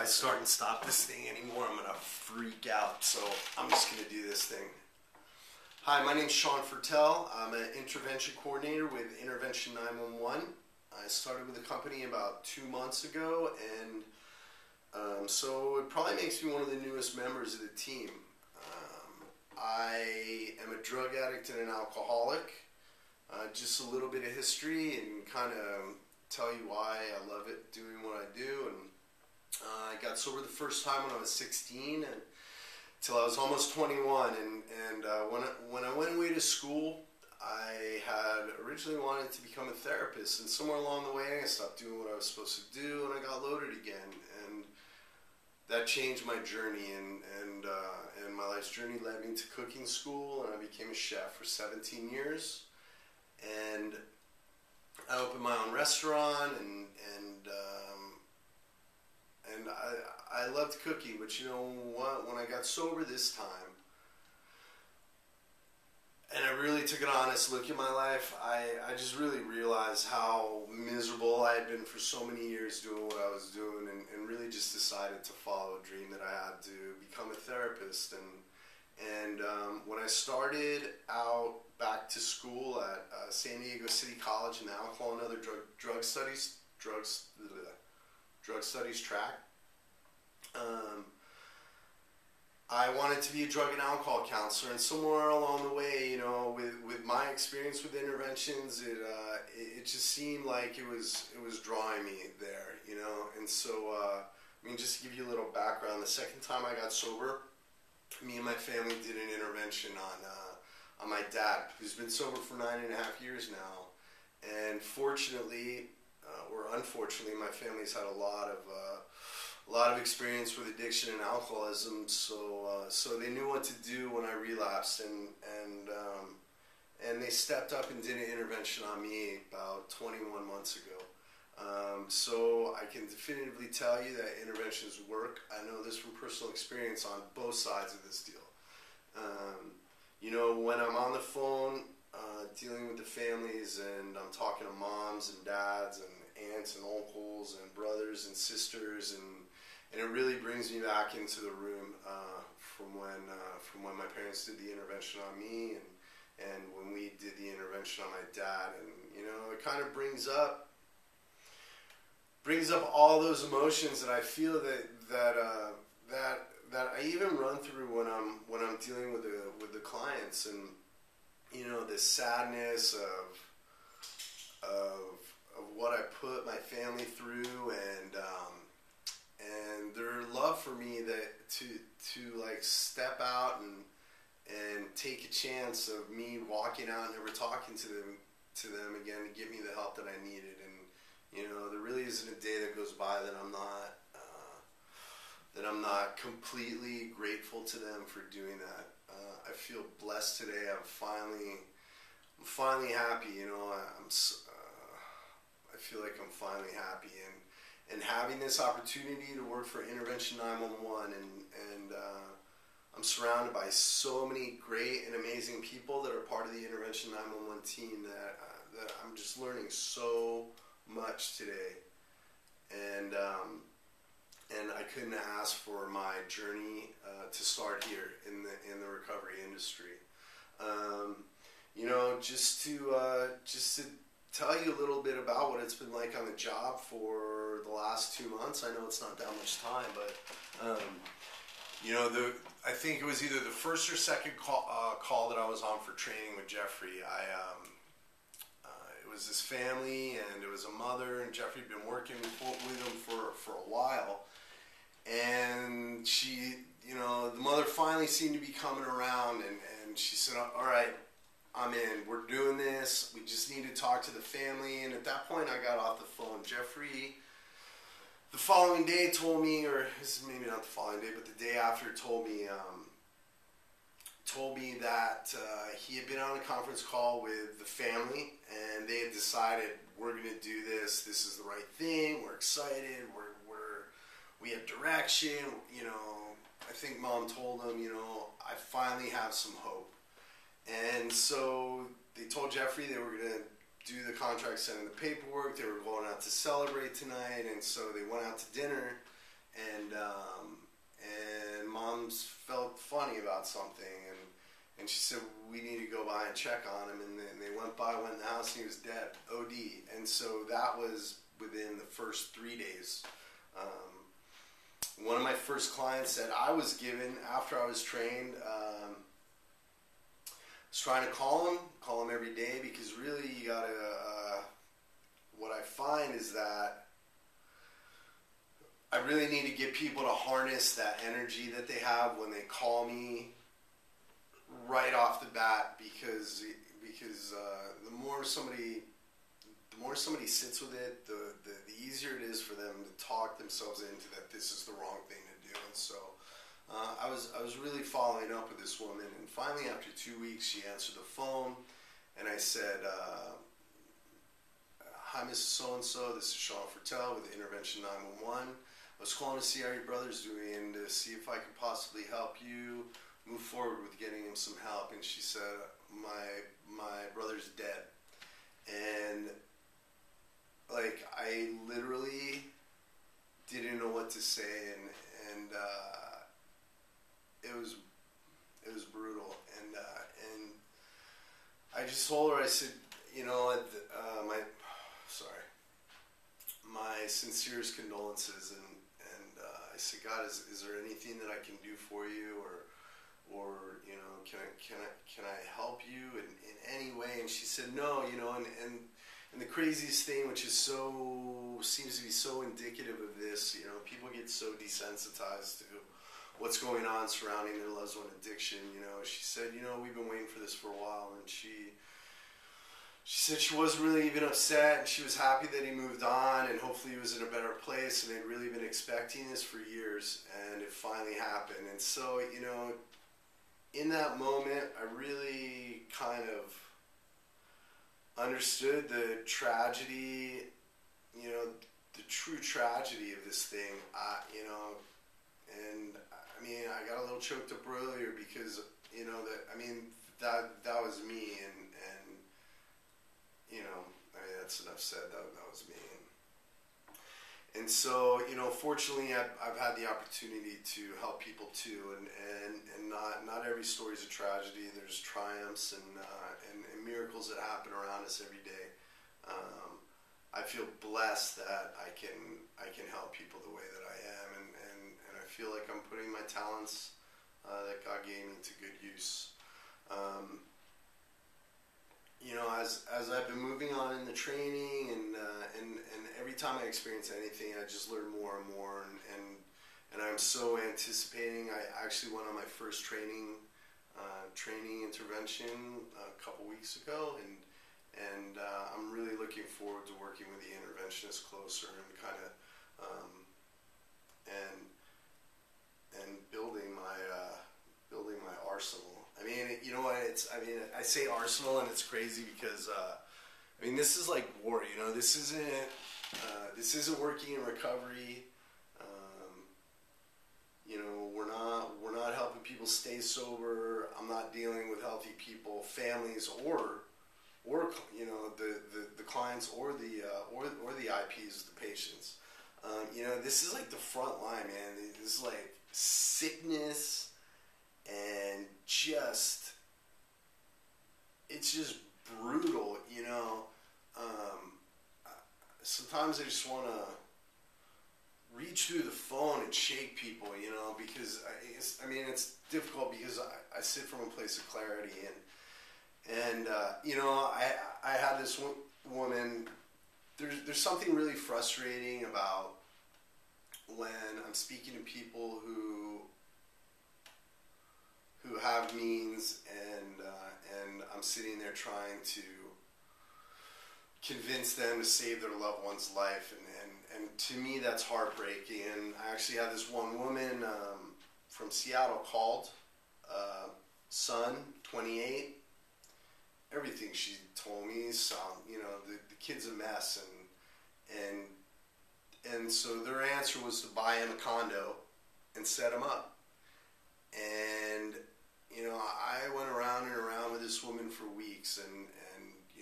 I start and stop this thing anymore, I'm gonna freak out. So I'm just gonna do this thing. Hi, my name's Sean Fertel. I'm an intervention coordinator with Intervention 911. I started with the company about 2 months ago, and so it probably makes me one of the newest members of the team. I am a drug addict and an alcoholic. Just a little bit of history and kind of tell you why I love it doing what I do. And I got sober the first time when I was 16 until I was almost 21. And when I went away to school, I had originally wanted to become a therapist. And somewhere along the way, I stopped doing what I was supposed to do, and I got loaded again. And that changed my journey, and my life's journey led me to cooking school, and I became a chef for 17 years. And I opened my own restaurant, and I loved cooking. But you know what? When I got sober this time, and I really took an honest look at my life, I just really realized how miserable I had been for so many years doing what I was doing, and really just decided to follow a dream that I had to become a therapist. And when I started out back to school at San Diego City College in the Alcohol and Other Drug Studies track, I wanted to be a drug and alcohol counselor, and somewhere along the way, you know, with my experience with interventions, it just seemed like it was drawing me there, you know. And so, I mean, just to give you a little background, the second time I got sober, me and my family did an intervention on my dad, who's been sober for 9.5 years now. And fortunately, or unfortunately, my family's had a lot of experience with addiction and alcoholism, so they knew what to do when I relapsed, and they stepped up and did an intervention on me about 21 months ago. So I can definitively tell you that interventions work. I know this from personal experience on both sides of this deal. You know, when I'm on the phone dealing with the families, and I'm talking to moms and dads and aunts and uncles and brothers and sisters, and it really brings me back into the room from when my parents did the intervention on me, and when we did the intervention on my dad. And you know, it kind of brings up all those emotions that I feel that I even run through when I'm dealing with the clients. And you know, the sadness of what I put my family through, and their love for me, that to like step out and take a chance of me walking out and never talking to them again to get me the help that I needed. And you know, there really isn't a day that goes by that I'm not completely grateful to them for doing that. I feel blessed today. I'm finally happy. You know, I feel like I'm finally happy, and having this opportunity to work for Intervention 911, and I'm surrounded by so many great and amazing people that are part of the Intervention 911 team that I'm just learning so much today, and I couldn't ask for my journey to start here in the recovery industry. You know, just to tell you a little bit about what it's been like on the job for the last 2 months. I know it's not that much time, but you know, I think it was either the first or second call that I was on for training with Jeffrey. It was this family, and it was a mother, and Jeffrey had been working with them for a while, and she, you know, the mother finally seemed to be coming around, and she said, all right, I'm in, we're doing this, we just need to talk to the family. And at that point I got off the phone. Jeffrey, the following day, told me, or maybe not the following day, but the day after, told me that he had been on a conference call with the family, and they had decided, we're going to do this. This is the right thing. We're excited. We have direction. You know, I think Mom told him, you know, I finally have some hope. And so they told Jeffrey they were going to do the contract, send in the paperwork. They were going out to celebrate tonight, and so they went out to dinner. and Mom's felt funny about something, and she said, we need to go by and check on him. And then they went in the house, and he was dead, OD. And so that was within the first 3 days. One of my first clients that I was given after I was trained, I was trying to call him every day, because really you gotta, what I find is that I really need to get people to harness that energy that they have when they call me right off the bat, because the more somebody sits with it, the easier it is for them to talk themselves into that this is the wrong thing to do. And so I was really following up with this woman, and finally after 2 weeks she answered the phone, and I said, hi, Mrs. So-and-so, this is Sean Fertel with Intervention 911. I was calling to see how your brother's doing and to see if I could possibly help you move forward with getting him some help. And she said, my brother's dead. And like, I literally didn't know what to say, and it was brutal. And I just told her, I said, you know, my sincerest condolences, and I said, God, is there anything that I can do for you, or you know, can I help you in any way? And she said, no, you know, and the craziest thing, which is seems to be so indicative of this, you know, people get so desensitized to what's going on surrounding their loved one addiction. You know, she said, you know, we've been waiting for this for a while, and she said she wasn't really even upset, and she was happy that he moved on, and hopefully he was in a better place, and they'd really been expecting this for years, and it finally happened. And so, you know, in that moment, I really kind of understood the tragedy, you know, the true tragedy of this thing, you know, and I mean, I got a little choked up earlier because, you know, that was me, and you know, I mean, that's enough said. That was me. And so, you know, fortunately, I've had the opportunity to help people too, and not every story is a tragedy. There's triumphs and miracles that happen around us every day. I feel blessed that I can help people the way that I am, and I feel like I'm putting my talents that God gave me to good use. You know, as I've been moving on in the training, and every time I experience anything, I just learn more and more, and I'm so anticipating. I actually went on my first training intervention a couple weeks ago, and I'm really looking forward to working with the interventionist closer and kind of and building my arsenal. I mean, you know what? I say arsenal, and it's crazy because I mean, this is like war. You know, this isn't working in recovery. You know, we're not helping people stay sober. I'm not dealing with healthy people, families, or you know, the clients or the IPs, the patients. You know, this is like the front line, man. This is like sickness. And it's just brutal, you know. Sometimes I just want to reach through the phone and shake people, you know, because it's difficult because I sit from a place of clarity, and you know, I had this woman. There's something really frustrating about when I'm speaking to people who have means, and I'm sitting there trying to convince them to save their loved one's life, and to me that's heartbreaking. And I actually had this one woman from Seattle called, son, 28. Everything she told me, you know, the kid's a mess, and so their answer was to buy him a condo and set him up. And you know, I went around and around with this woman for weeks, and